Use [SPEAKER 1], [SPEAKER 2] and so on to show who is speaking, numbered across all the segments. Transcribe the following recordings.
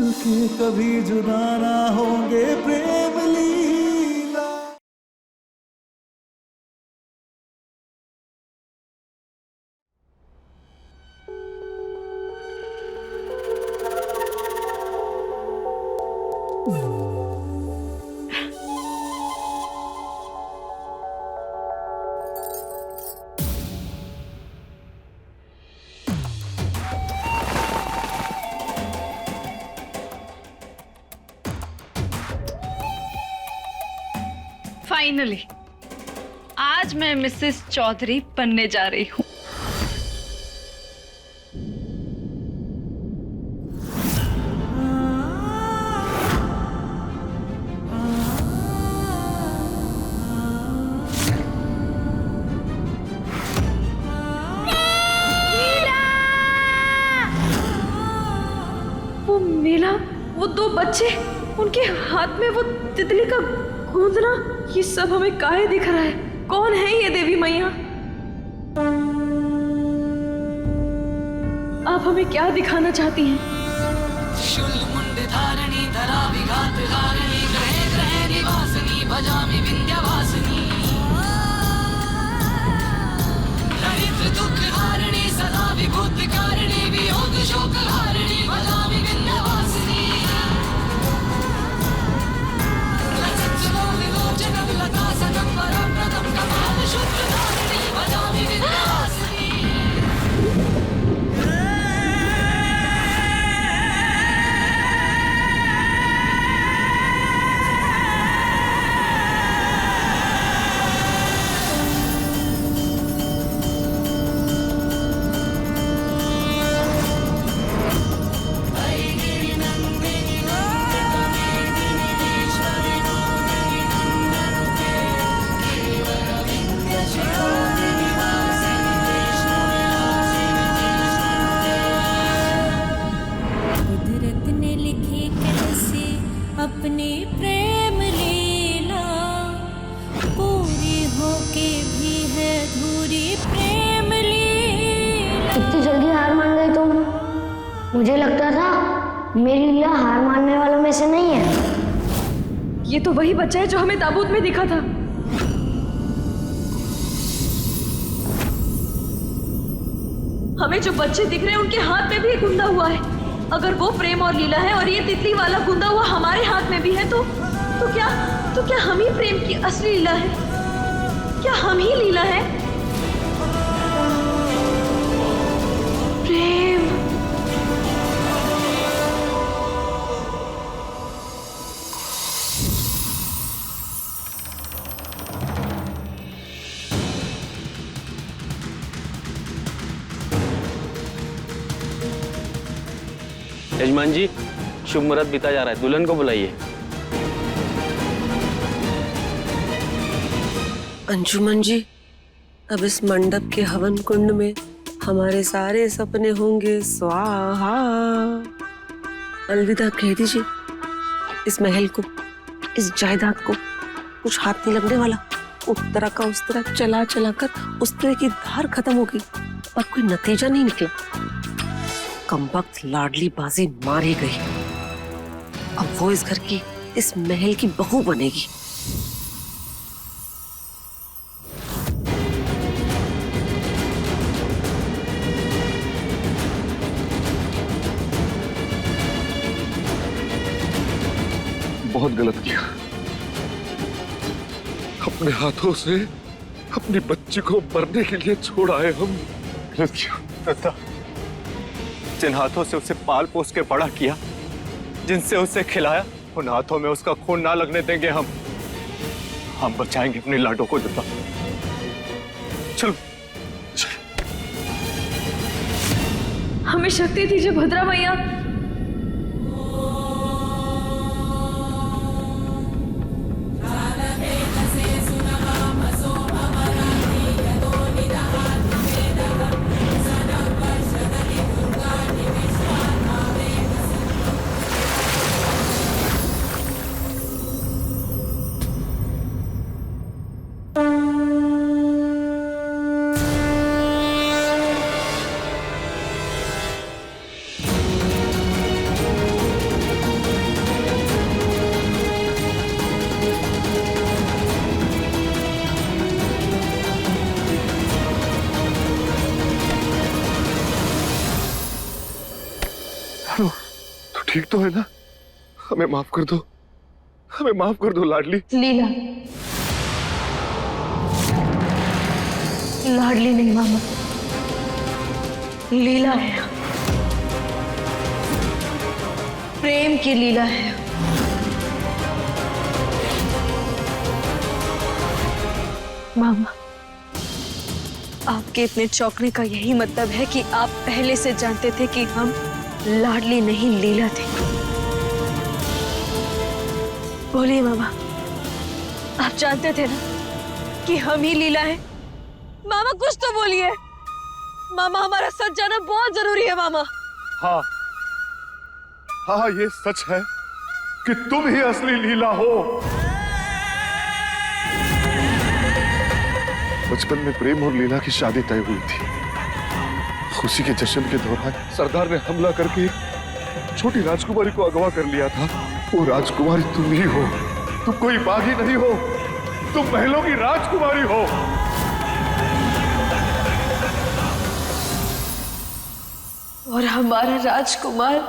[SPEAKER 1] मिलके कभी जुदा ना होंगे, प्रेम लीला।
[SPEAKER 2] फाइनली आज मैं मिसेस चौधरी बनने जा रही हूँ। वो मीला, वो दो बच्चे, उनके हाथ में वो तितली का गूंजना, ये सब हमें काहे दिख रहा है? कौन है ये देवी मैया? आप हमें क्या दिखाना चाहती हैं?
[SPEAKER 3] शूल मुंड धारणी धरा विघात हारिणी ग्रहे ग्रहे निवासिनी भजामि विंध्यवासिनी दरिद्र दुख हारिणी सदा विभूति कारिणी वियोग शोक हारिणी भजामि विंध्यवासिनी लसत्सुलो विलोचनं लतासनं वरप्रदं कपाल शुक्रधारिणी भजामि विंध्यवासिनी।
[SPEAKER 4] अपनी प्रेम लीला पूरी होके भी है अधूरी प्रेम लीला।
[SPEAKER 5] इतनी जल्दी हार मान गई तुम? मुझे लगता था मेरी लीला हार मानने वालों में से नहीं है।
[SPEAKER 2] ये तो वही बच्चा है जो हमें ताबूत में दिखा था। हमें जो बच्चे दिख रहे हैं उनके हाथ में भी गुंदा हुआ है। अगर वो प्रेम और लीला है और ये तितली वाला गुंदा हुआ हमारे हाथ में भी है तो क्या हम ही प्रेम की असली लीला है? क्या हम ही लीला है? प्रेम।
[SPEAKER 6] यजमान जी, शुभ मुहूर्त बीता जा रहा है, दुल्हन को बुलाइए।
[SPEAKER 7] अंजुमन जी, अब इस मंडप के हवन कुंड में हमारे सारे सपने होंगे स्वाहा। अलविदा कह दीजिए इस महल को, इस जायदाद को। कुछ हाथ नहीं लगने वाला। उस तरह का उस तरह चला चला कर उस तरह की धार खत्म हो गई, पर कोई नतीजा नहीं निकला। कमबख्त लाडली बाजी मार ही गई। अब वो इस घर की, इस महल की बहू बनेगी।
[SPEAKER 8] बहुत गलत किया। अपने हाथों से अपनी बच्ची को मरने के लिए छोड़ा है हम। गलत किया।
[SPEAKER 6] जिन हाथों से उसे पाल पोस के बड़ा किया, जिनसे उसे खिलाया, उन हाथों में उसका खून ना लगने देंगे हम। हम बचाएंगे अपने लाडो को। दुर्गा, चलो।
[SPEAKER 2] हमें शक्ति दीजिए भद्रा मैया।
[SPEAKER 8] ठीक तो है ना? हमें माफ कर दो, हमें माफ कर दो लाडली।
[SPEAKER 2] लीला, लाडली नहीं मामा, लीला है, प्रेम की लीला है। मामा, आपके इतने चौंकने का यही मतलब है कि आप पहले से जानते थे कि हम लाडली नहीं लीला थे। बोलिए मामा, आप जानते थे ना कि हम ही लीला हैं? मामा कुछ तो बोलिए। मामा, हमारा सच जानना बहुत जरूरी है मामा।
[SPEAKER 8] हाँ हाँ, ये सच है कि तुम ही असली लीला हो। बचपन में प्रेम और लीला की शादी तय हुई थी। खुशी के जश्न के दौरान सरदार ने हमला करके एक छोटी राजकुमारी को अगवा कर लिया था। वो राजकुमारी तुम ही हो। तुम कोई बागी नहीं हो, तुम महलों की राजकुमारी हो।
[SPEAKER 2] और हमारा राजकुमार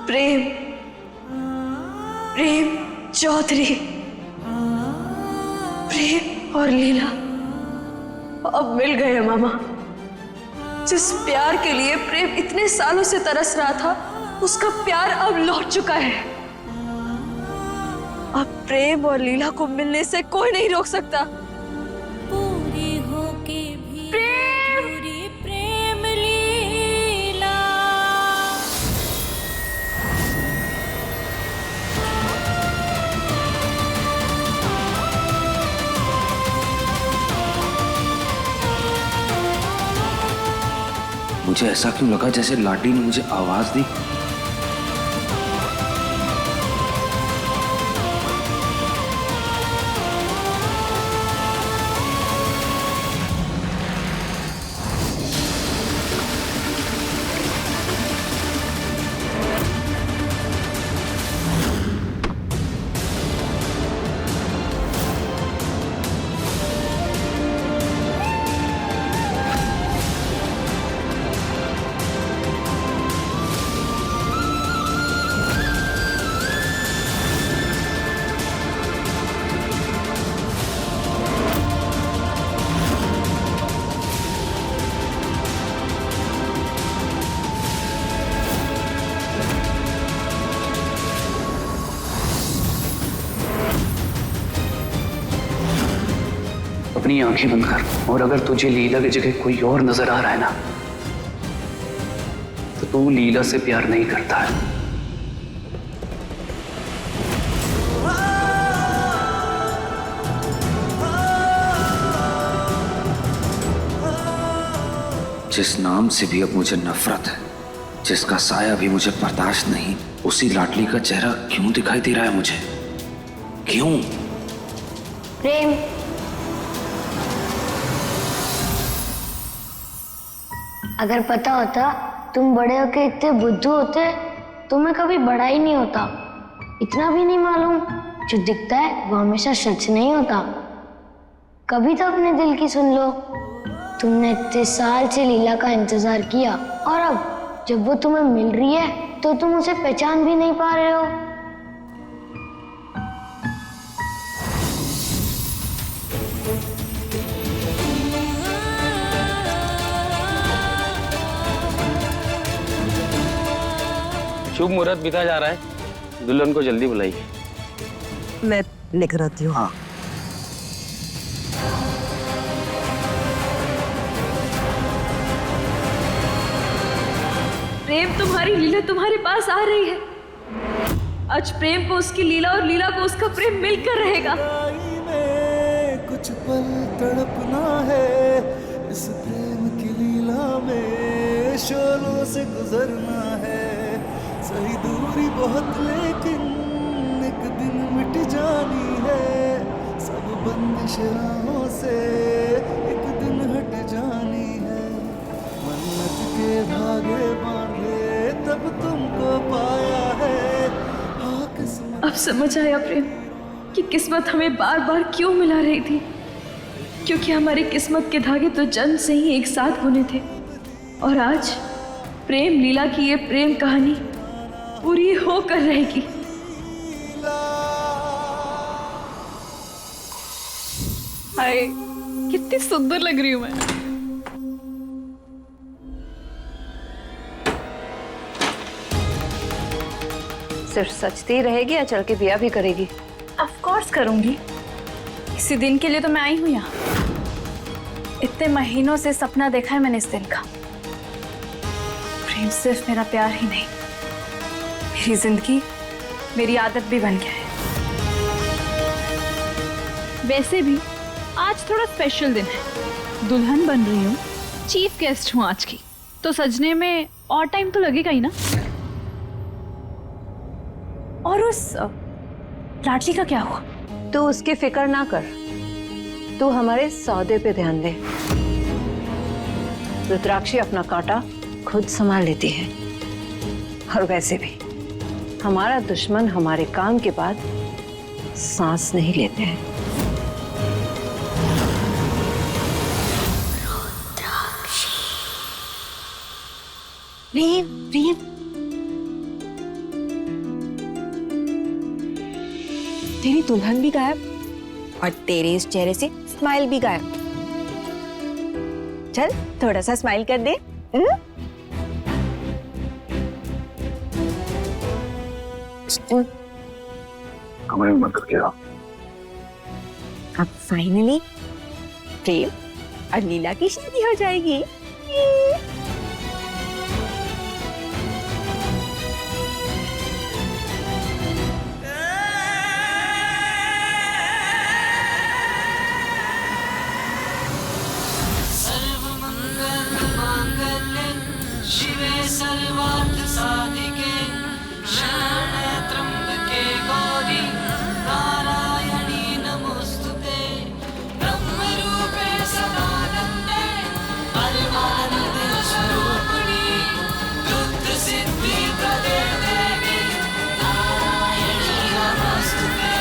[SPEAKER 2] प्रेम, प्रेम चौधरी, प्रेम और लीला अब मिल गए मामा। जिस प्यार के लिए प्रेम इतने सालों से तरस रहा था, उसका प्यार अब लौट चुका है। अब प्रेम और लीला को मिलने से कोई नहीं रोक सकता।
[SPEAKER 4] पूरी होके भी
[SPEAKER 2] प्रेम!
[SPEAKER 4] पूरी प्रेम लीला।
[SPEAKER 9] मुझे ऐसा क्यों लगा जैसे लाडली ने मुझे आवाज दी। अपनी आंखें बंद कर, और अगर तुझे लीला की जगह कोई और नजर आ रहा है ना, तो तू लीला से प्यार नहीं करता है। जिस नाम से भी अब मुझे नफरत है, जिसका साया भी मुझे बर्दाश्त नहीं, उसी लाडली का चेहरा क्यों दिखाई दे रहा है मुझे? क्यों?
[SPEAKER 5] प्रेम। अगर पता होता तुम बड़े होके इतने बुद्धू होते तो मैं कभी बड़ा ही नहीं होता। इतना भी नहीं मालूम, जो दिखता है वो हमेशा सच नहीं होता। कभी तो अपने दिल की सुन लो। तुमने इतने साल से लीला का इंतजार किया, और अब जब वो तुम्हें मिल रही है तो तुम उसे पहचान भी नहीं पा रहे हो।
[SPEAKER 9] शुभ मुहूर्त बीता जा रहा है, दुल्हन को जल्दी बुलाइए।
[SPEAKER 7] मैं लेकर आती हूँ।
[SPEAKER 9] हाँ।
[SPEAKER 2] प्रेम, तुम्हारी लीला तुम्हारे पास आ रही है। आज प्रेम को उसकी लीला और लीला को उसका प्रेम मिलकर रहेगा।
[SPEAKER 1] में कुछ पल तड़पना है, इस प्रेम की लीला में शोलों से गुजरना है। सही दूरी बहुत लेकिन एक दिन मिट जानी है। सब बंदिश राहों से एक दिन हट जानी है। मन्नत के धागे बांधे तब तुमको पाया है। हाँ किस्मत।
[SPEAKER 2] अब समझ आया प्रेम कि किस्मत हमें बार बार क्यों मिला रही थी। क्योंकि हमारी किस्मत के धागे तो जन्म से ही एक साथ बुने थे। और आज प्रेम लीला की ये प्रेम कहानी पूरी होकर रहेगी।
[SPEAKER 10] हाय, कितनी सुंदर लग रही हूँ मैं।
[SPEAKER 2] सिर्फ सचती ही रहेगी या चल के ब्याह भी करेगी?
[SPEAKER 10] ऑफ कोर्स करूंगी। इसी दिन के लिए तो मैं आई हूँ यहाँ। इतने महीनों से सपना देखा है मैंने इस दिन का। प्रेम सिर्फ मेरा प्यार ही नहीं, मेरी जिंदगी, मेरी आदत भी बन गया है। वैसे भी आज थोड़ा स्पेशल दिन है, दुल्हन बन रही हूँ, चीफ गेस्ट हूँ आज की, तो सजने में और टाइम तो लगेगा ही ना। और उस लाडली का क्या हुआ?
[SPEAKER 2] तू उसकी फिक्र ना कर, तू हमारे सौदे पे ध्यान दे। रुद्राक्षी अपना कांटा खुद संभाल लेती है। और वैसे भी हमारा दुश्मन हमारे काम के बाद सांस नहीं लेते हैं।
[SPEAKER 7] प्रेम प्रेम, तेरी दुल्हन भी गायब और तेरे इस चेहरे से स्माइल भी गायब। चल थोड़ा सा स्माइल कर दे।
[SPEAKER 9] कमरे में मत करके आओ।
[SPEAKER 7] अब फाइनली प्रेम और लीला की शादी हो जाएगी।
[SPEAKER 3] शिवे सर्वार्थ साधिके शरण्ये त्र्यंबके गौरी नारायणी नमोस्तुते ब्रह्मरूपे सदानंदे परमानंद स्वरूपिणी रुद्र सिद्धि प्रदे देवी नारायणी नमोस्तुते।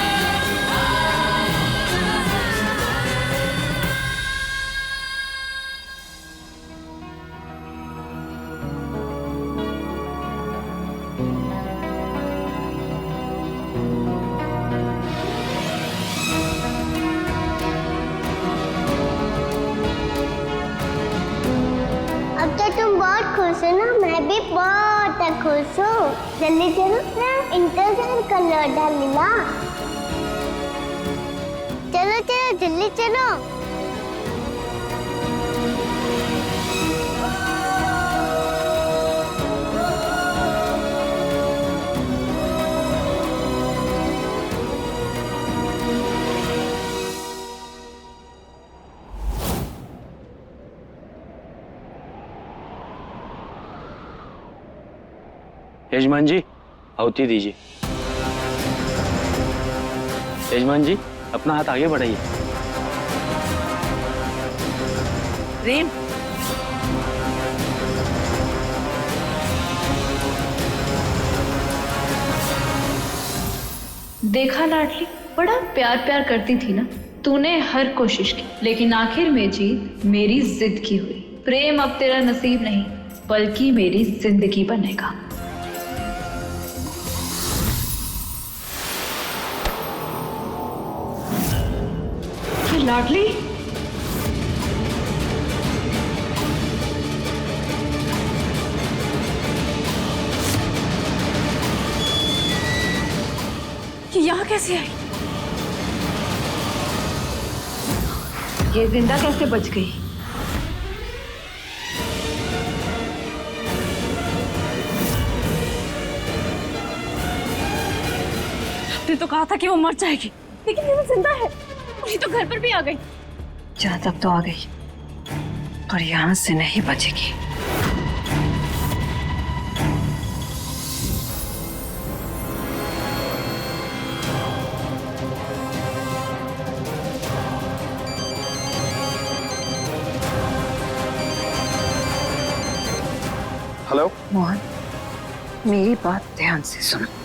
[SPEAKER 5] अब तो तुम बहुत खुश हो ना, मैं भी बहुत खुश हूँ। जल्दी चलो ना, इंतजार कर लो लीला। चलो चलो जल्दी चलो।
[SPEAKER 11] यजमान जी आहुति दीजिए। यजमान जी अपना हाथ आगे बढ़ाइए।
[SPEAKER 7] प्रेम,
[SPEAKER 10] देखा लाडली, बड़ा प्यार प्यार करती थी ना। तूने हर कोशिश की, लेकिन आखिर में जीत मेरी जिद की हुई। प्रेम अब तेरा नसीब नहीं, बल्कि मेरी जिंदगी बनेगा। लाडली, ये यहाँ कैसे आई?
[SPEAKER 2] ये जिंदा कैसे बच गई?
[SPEAKER 10] तूने तो कहा था कि वो मर जाएगी, लेकिन ये जिंदा है। और ये तो घर पर भी आ गई।
[SPEAKER 2] जहाँ तक तो आ गई, पर यहाँ से नहीं बचेगी।
[SPEAKER 8] हेलो
[SPEAKER 2] मोहन, मेरी बात ध्यान से सुनो।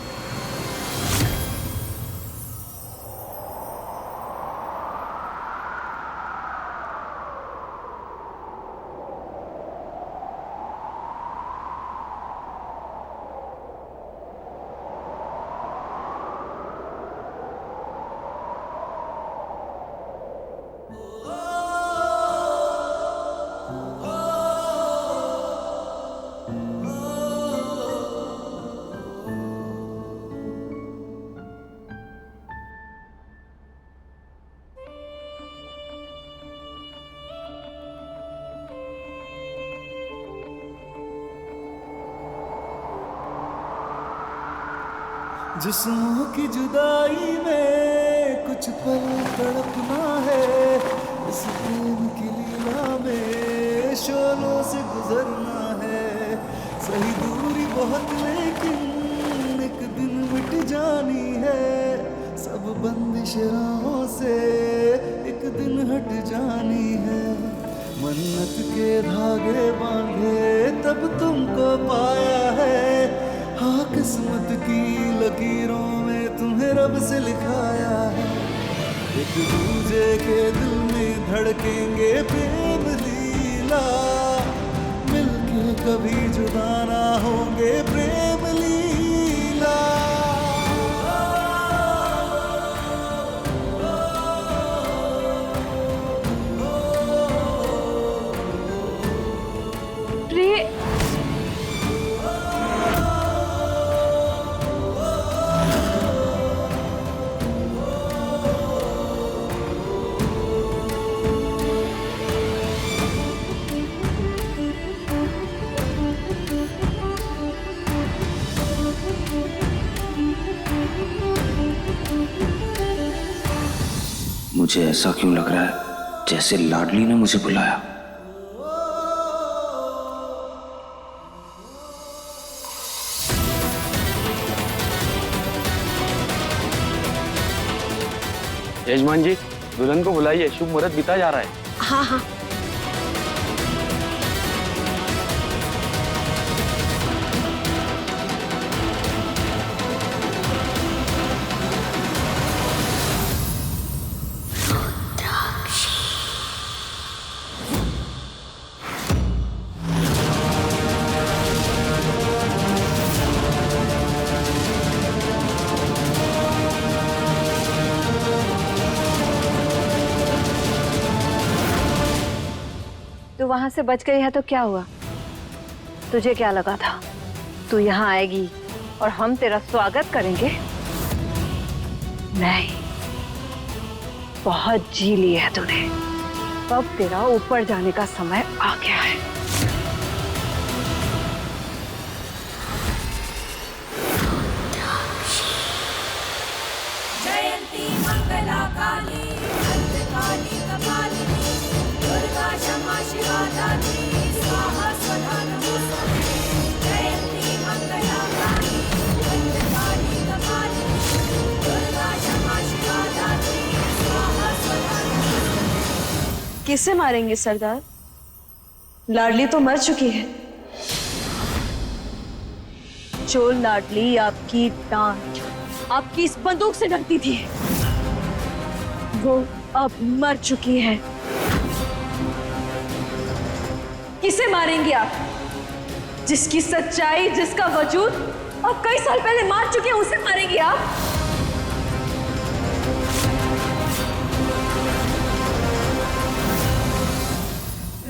[SPEAKER 1] जिस्मों की जुदाई में कुछ पल तड़पना है, इस प्रेम की लीला में शोलों से गुजरना है। सही दूरी बहुत लेकिन एक दिन मिट जानी है, सब बंदिश राहों से एक दिन हट जानी है। मन्नत के धागे बांधे तब तुमको पाया है, हाँ किस्मत की लकीरों में तुम्हें रब से लिखाया है। एक दूजे के दिल में धड़केंगे प्रेम लीला, मिलके कभी जुदा ना होंगे प्रेम लीला।
[SPEAKER 9] मुझे ऐसा क्यों लग रहा है जैसे लाडली ने मुझे बुलाया।
[SPEAKER 11] यजमान जी, दुल्हन को बुलाइए, शुभ मुहूर्त बीता जा रहा है।
[SPEAKER 7] हाँ हाँ।
[SPEAKER 2] तू वहां से बच गई है तो क्या हुआ? तुझे क्या लगा था तू यहाँ आएगी और हम तेरा स्वागत करेंगे? नहीं, बहुत जी ली है तूने। अब तेरा ऊपर जाने का समय आ गया है।
[SPEAKER 4] जयंती मंगला काली काली कपालिनी दुर्गा क्षमा शिवा दात्री स्वाहा स्वधा नमोस्तुते। जयंती मंगला काली काली कपालिनी दुर्गा क्षमा शिवा दात्री स्वाहा स्वधा नमोस्तुते।
[SPEAKER 2] किसे मारेंगे सरदार? लाडली तो मर चुकी है। जो लाडली आपकी डांट, आपकी इस बंदूक से डरती थी, वो अब मर चुकी है। किसे मारेंगे आप? जिसकी सच्चाई, जिसका वजूद आप कई साल पहले मार चुके हैं, उसे मारेंगे आप?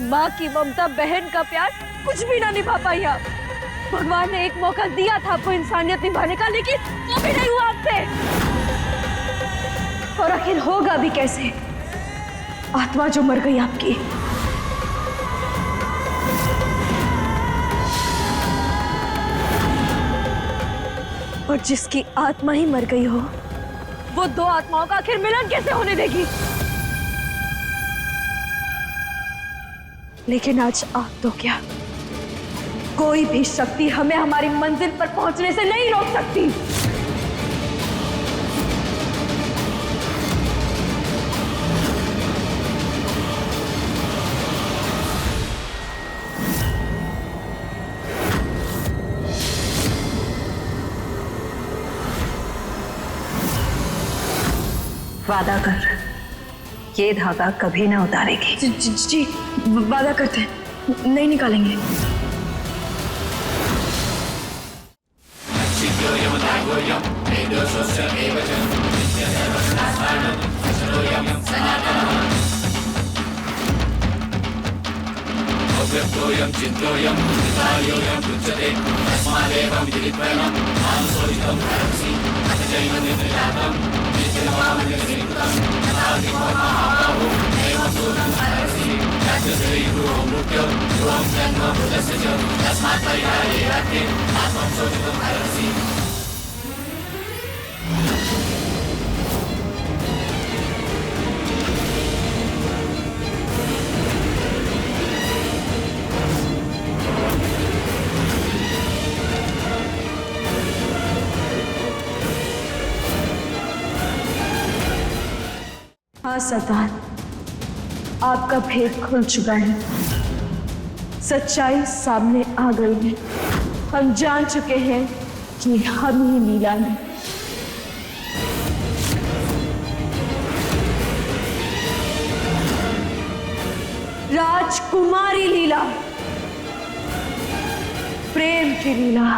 [SPEAKER 2] माँ की ममता, बहन का प्यार कुछ भी ना निभा पाई आप। भगवान ने एक मौका दिया था आपको इंसानियत निभाने का, लेकिन वो भी नहीं हुआ आपसे। और आखिर होगा भी कैसे? आत्मा जो मर गई आपकी, और जिसकी आत्मा ही मर गई हो, वो दो आत्माओं का आखिर मिलन कैसे होने देगी? लेकिन आज आप तो क्या, कोई भी शक्ति हमें हमारी मंजिल पर पहुंचने से नहीं रोक सकती। वादा कर, ये धागा कभी ना उतारेगी। जी, वादा करते हैं, नहीं निकालेंगे। हाँ सरदार, आपका भेद खुल चुका है, सच्चाई सामने आ गई है। हम जान चुके हैं कि हम ही लीला हैं। राजकुमारी लीला, प्रेम की लीला।